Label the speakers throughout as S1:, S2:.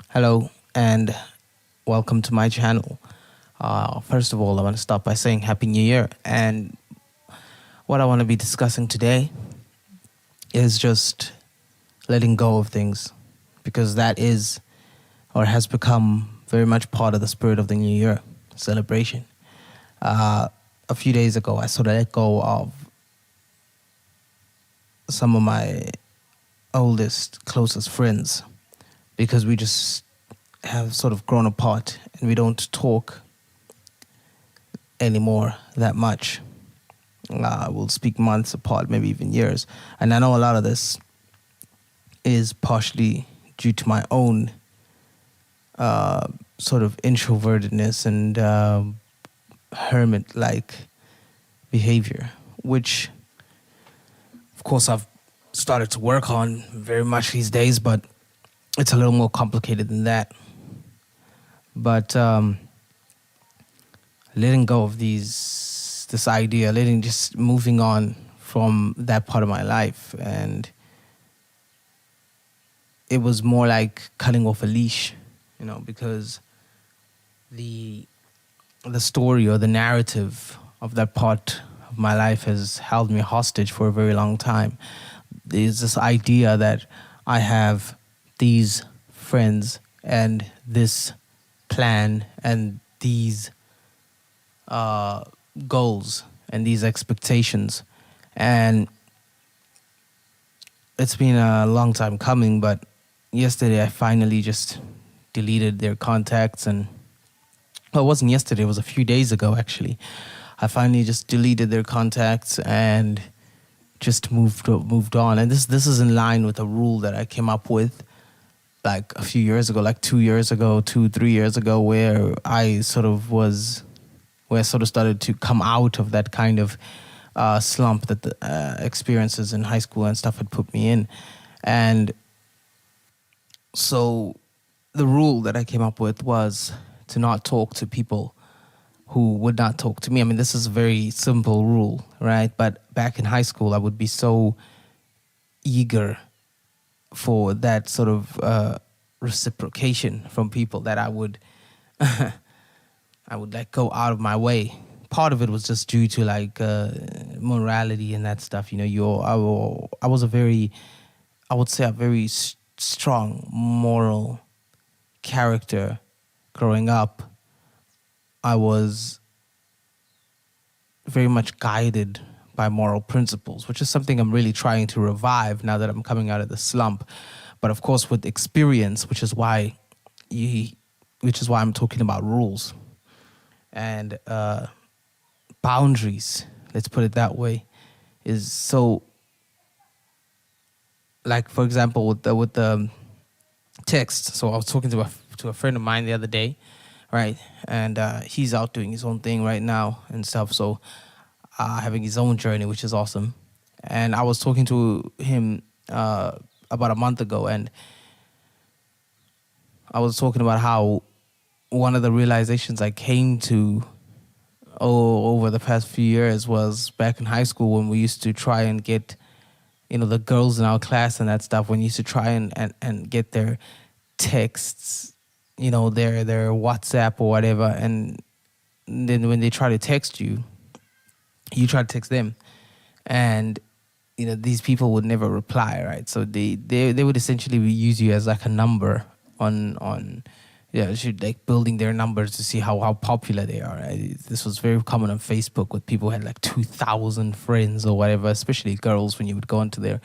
S1: Hello and welcome to my channel. First of all, I want to start by saying Happy New Year. And what I want to be discussing today is just letting go of things because that is or has become very much part of the spirit of the New Year celebration. A few days ago, I sort of let go of some of my oldest, closest friends because we just have sort of grown apart and we don't talk anymore that much. We'll speak months apart, maybe even years. And I know a lot of this is partially due to my own sort of introvertedness and hermit-like behavior, which, of course, I've started to work on very much these days, but it's a little more complicated than that. But letting go of this idea, just moving on from that part of my life, and it was more like cutting off a leash, because the story or the narrative of that part of my life has held me hostage for a very long time. There's this idea that I have these friends and this plan and these goals and these expectations, and it's been a long time coming, but yesterday I finally just deleted their contacts. And well, it wasn't yesterday, it was a few days ago actually. I finally just deleted their contacts and just moved on. And this is in line with a rule that I came up with like a few years ago, like 3 years ago, where I sort of started to come out of that kind of slump that the experiences in high school and stuff had put me in. And so the rule that I came up with was to not talk to people who would not talk to me. I mean, this is a very simple rule, right? But back in high school, I would be so eager for that sort of reciprocation from people that I would like go out of my way. Part of it was just due to like morality and that stuff. I was I would say a very strong moral character growing up. I was very much guided by moral principles, which is something I'm really trying to revive now that I'm coming out of the slump. But of course, with experience, which is why I'm talking about rules and boundaries. Let's put it that way. Is so. Like, for example, with the text. So I was talking to a friend of mine the other day, right? And he's out doing his own thing right now and stuff. So having his own journey, which is awesome. And I was talking to him about a month ago, and I was talking about how one of the realizations I came to over the past few years was back in high school when we used to try and get, the girls in our class and that stuff, when you used to try and get their texts, their WhatsApp or whatever, and then when they try to text you, you try to text them, and these people would never reply, right? So they would essentially use you as like a number on like building their numbers to see how popular they are, right? This was very common on Facebook with people who had like 2,000 friends or whatever, especially girls. When you would go onto their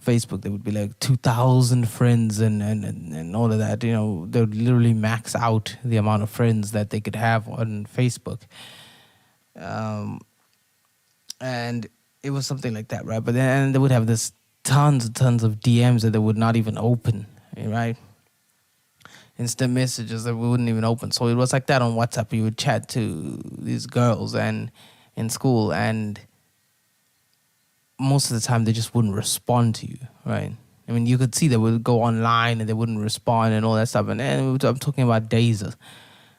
S1: Facebook, they would be like 2,000 friends and all of that. They would literally max out the amount of friends that they could have on Facebook. And it was something like that, right? But then they would have this tons and tons of DMs that they would not even open, right? Instant messages that we wouldn't even open. So it was like that on WhatsApp. You would chat to these girls and in school, and most of the time they just wouldn't respond to you, right? I mean, you could see they would go online and they wouldn't respond and all that stuff. And I'm talking about days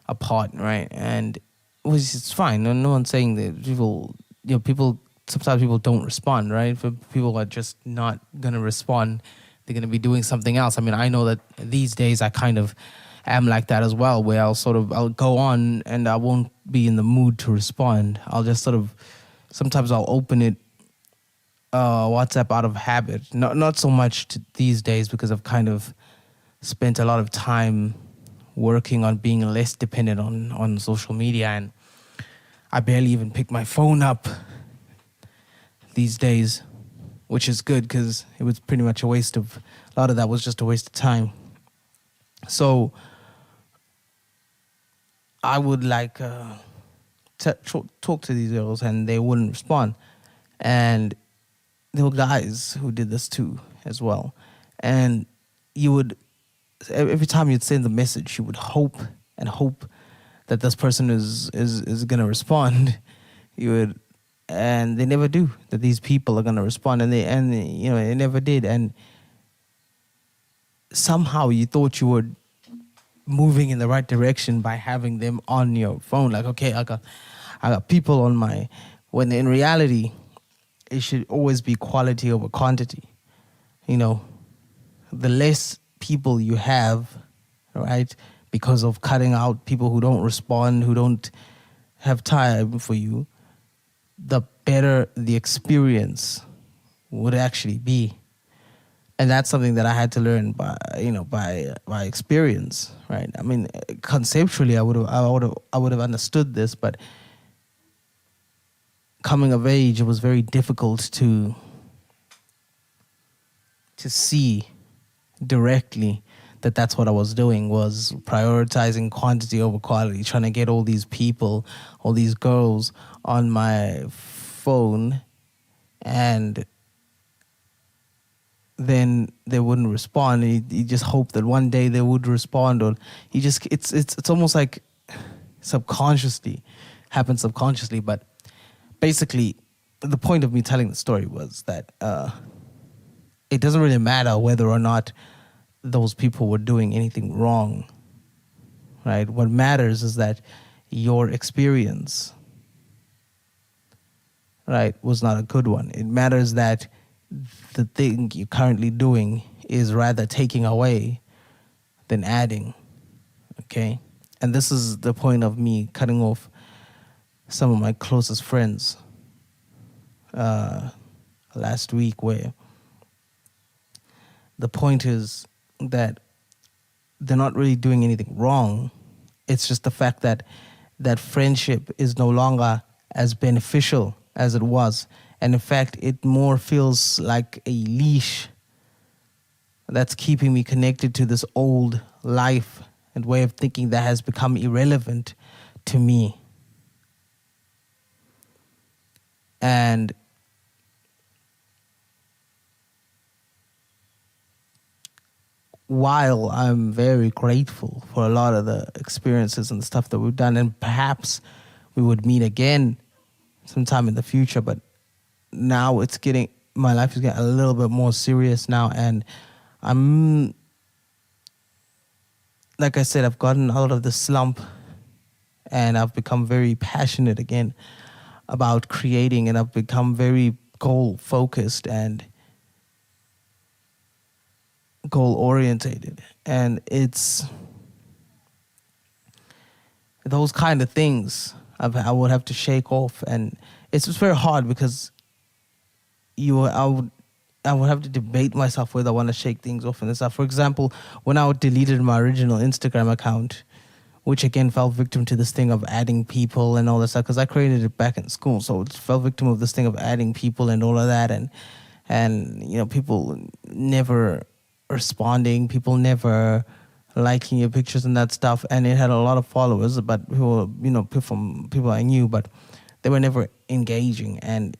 S1: apart, right? And it's fine. No one's saying that people sometimes people don't respond, right? People are just not gonna respond they're gonna be doing something else. I mean, I know that these days I kind of am like that as well, where I'll go on and I won't be in the mood to respond. I'll just sort of sometimes I'll open it WhatsApp out of habit. Not so much these days because I've kind of spent a lot of time working on being less dependent on social media, and I barely even pick my phone up these days, which is good because it was pretty much a lot of that was just a waste of time. So I would like talk to these girls and they wouldn't respond. And there were guys who did this too as well. And you would, every time you'd send the message, you would hope and hope that this person is going to respond. You would, and they never do, that these people are going to respond. And they never did. And somehow you thought you were moving in the right direction by having them on your phone. Like, okay, I got people on my, when in reality, it should always be quality over quantity. You know, the less people you have, right, because of cutting out people who don't respond, who don't have time for you, the better the experience would actually be. And that's something that I had to learn by experience, right? I mean, conceptually, I would have understood this, but coming of age, it was very difficult to see directly that that's what I was doing, was prioritizing quantity over quality, trying to get all these people, all these girls on my phone, and then they wouldn't respond. You just hope that one day they would respond, or it's almost like subconsciously, happens subconsciously. But basically, the point of me telling the story was that it doesn't really matter whether or not those people were doing anything wrong, right? What matters is that your experience, right, was not a good one. It matters that the thing you're currently doing is rather taking away than adding, okay? And this is the point of me cutting off some of my closest friends last week, where the point is that they're not really doing anything wrong. It's just the fact that that friendship is no longer as beneficial as it was. And in fact, it more feels like a leash that's keeping me connected to this old life and way of thinking that has become irrelevant to me. And while I'm very grateful for a lot of the experiences and the stuff that we've done, and perhaps we would meet again sometime in the future, but now my life is getting a little bit more serious now, and I'm, like I said, I've gotten out of the slump and I've become very passionate again about creating, and I've become very goal-focused and goal-orientated. And it's those kind of things I would have to shake off, and it's just very hard because I would have to debate myself whether I want to shake things off and stuff. For example, when I deleted my original Instagram account, which again fell victim to this thing of adding people and all that stuff, because I created it back in school, so it fell victim of this thing of adding people and all of that, and people never responding, people never liking your pictures and that stuff, and it had a lot of followers, but who were from people I knew, but they were never engaging. And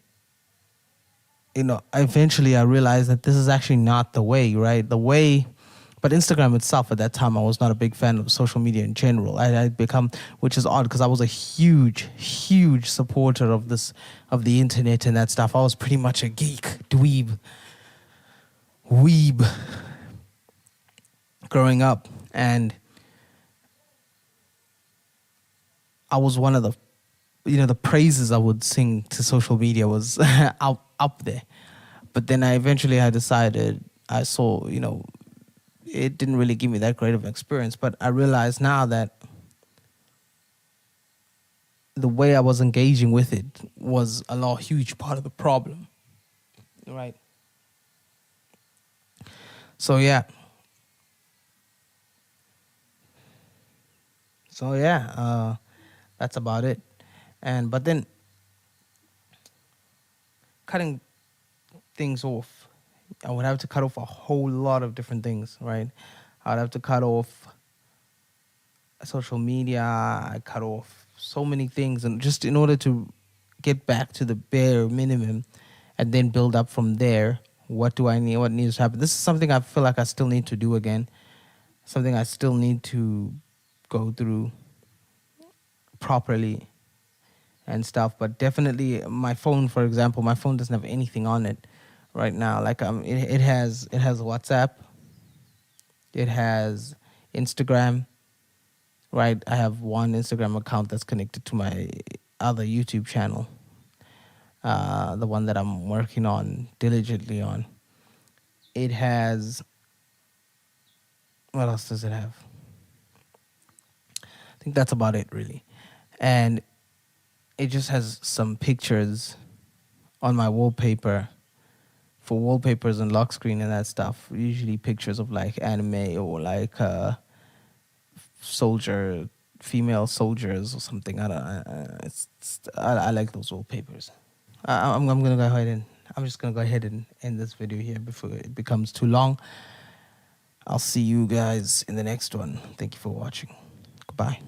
S1: eventually I realized that this is actually not the way, right? But Instagram itself at that time, I was not a big fan of social media in general. I'd become, which is odd because I was a huge, huge supporter of the internet and that stuff. I was pretty much a geek, dweeb, weeb growing up. And I was one of the praises I would sing to social media was up there. But then I decided I saw, it didn't really give me that great of an experience. But I realize now that the way I was engaging with it was huge part of the problem, right? So yeah, that's about it. And but then cutting things off, I would have to cut off a whole lot of different things, right? I'd have to cut off social media. I cut off so many things, and just in order to get back to the bare minimum, and then build up from there. What do I need? What needs to happen? This is something I feel like I still need to do again. Something I still need to go through properly and stuff. But definitely, my phone, for example, my phone doesn't have anything on it right now. Like it has WhatsApp, it has Instagram, right? I have one Instagram account that's connected to my other YouTube channel, the one that I'm working on diligently on. It has, what else does it have? I think that's about it, really. And it just has some pictures on my wallpaper for wallpapers and lock screen and that stuff. Usually pictures of like anime or like soldier, female soldiers or something. I like those wallpapers. I'm gonna go ahead and I'm just gonna go ahead and end this video here before it becomes too long. I'll see you guys in the next one. Thank you for watching. Goodbye.